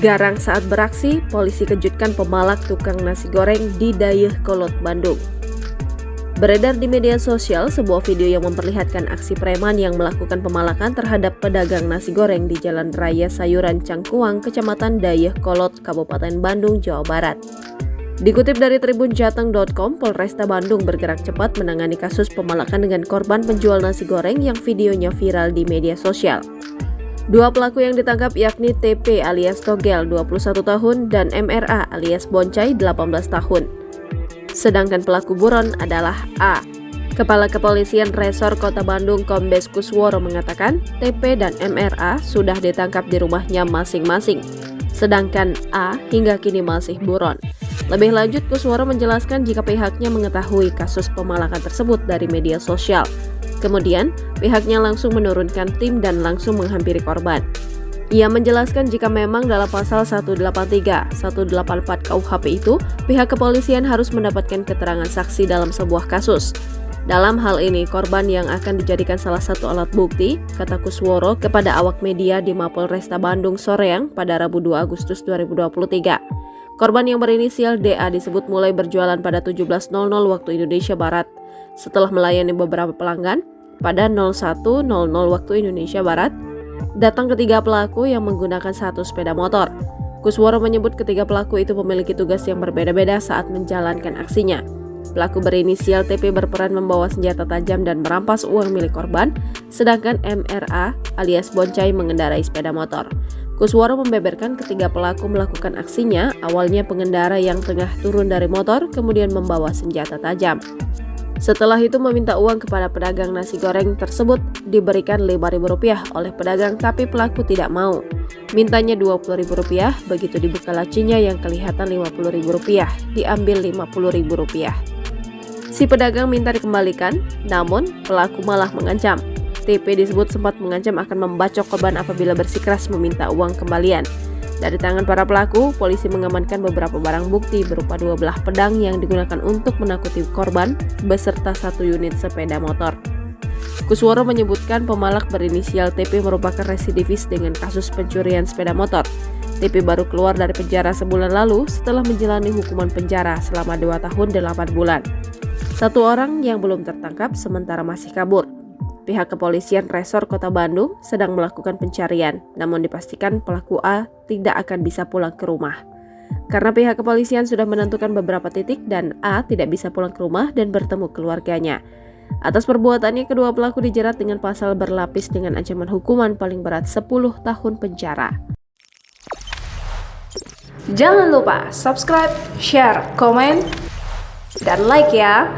Garang saat beraksi, polisi kejutkan pemalak tukang nasi goreng di Dayakolot, Bandung. Beredar di media sosial sebuah video yang memperlihatkan aksi preman yang melakukan pemalakan terhadap pedagang nasi goreng di Jalan Raya Sayuran Cangkuang, Kecamatan Dayakolot, Kabupaten Bandung, Jawa Barat. Dikutip dari tribunjateng.com, Polresta Bandung bergerak cepat menangani kasus pemalakan dengan korban penjual nasi goreng yang videonya viral di media sosial. Dua pelaku yang ditangkap yakni TP alias Togel 21 tahun dan MRA alias Boncai 18 tahun. Sedangkan pelaku buron adalah A. Kepala Kepolisian Resor Kota Bandung Kombes Kusworo mengatakan TP dan MRA sudah ditangkap di rumahnya masing-masing. Sedangkan A hingga kini masih buron. Lebih lanjut, Kusworo menjelaskan jika pihaknya mengetahui kasus pemalakan tersebut dari media sosial. Kemudian, pihaknya langsung menurunkan tim dan langsung menghampiri korban. Ia menjelaskan jika memang dalam pasal 183, 184 KUHP itu, pihak kepolisian harus mendapatkan keterangan saksi dalam sebuah kasus. Dalam hal ini, korban yang akan dijadikan salah satu alat bukti, kata Kusworo kepada awak media di Mapolresta Bandung Soreang pada Rabu 2 Agustus 2023. Korban yang berinisial DA disebut mulai berjualan pada 17.00 waktu Indonesia Barat. Setelah melayani beberapa pelanggan, pada 01.00 waktu Indonesia Barat, datang ketiga pelaku yang menggunakan satu sepeda motor. Kusworo menyebut ketiga pelaku itu memiliki tugas yang berbeda-beda saat menjalankan aksinya. Pelaku berinisial TP berperan membawa senjata tajam dan merampas uang milik korban, sedangkan MRA alias Boncai mengendarai sepeda motor. Kusworo membeberkan ketiga pelaku melakukan aksinya, awalnya pengendara yang tengah turun dari motor, kemudian membawa senjata tajam. Setelah itu meminta uang kepada pedagang nasi goreng tersebut, diberikan Rp5.000 oleh pedagang tapi pelaku tidak mau. Mintanya Rp20.000, begitu dibuka lacinya yang kelihatan Rp50.000, diambil Rp50.000. Si pedagang minta dikembalikan, namun pelaku malah mengancam. TP disebut sempat mengancam akan membacok korban apabila bersikeras meminta uang kembalian. Dari tangan para pelaku, polisi mengamankan beberapa barang bukti berupa 2 belah pedang yang digunakan untuk menakuti korban beserta 1 unit sepeda motor. Kusworo menyebutkan pemalak berinisial TP merupakan residivis dengan kasus pencurian sepeda motor. TP baru keluar dari penjara sebulan lalu setelah menjalani hukuman penjara selama 2 tahun 8 bulan. 1 orang yang belum tertangkap sementara masih kabur. Pihak kepolisian Resor Kota Bandung sedang melakukan pencarian, namun dipastikan pelaku A tidak akan bisa pulang ke rumah. Karena pihak kepolisian sudah menentukan beberapa titik dan A tidak bisa pulang ke rumah dan bertemu keluarganya. Atas perbuatannya, kedua pelaku dijerat dengan pasal berlapis dengan ancaman hukuman paling berat 10 tahun penjara. Jangan lupa subscribe, share, komen, dan like ya!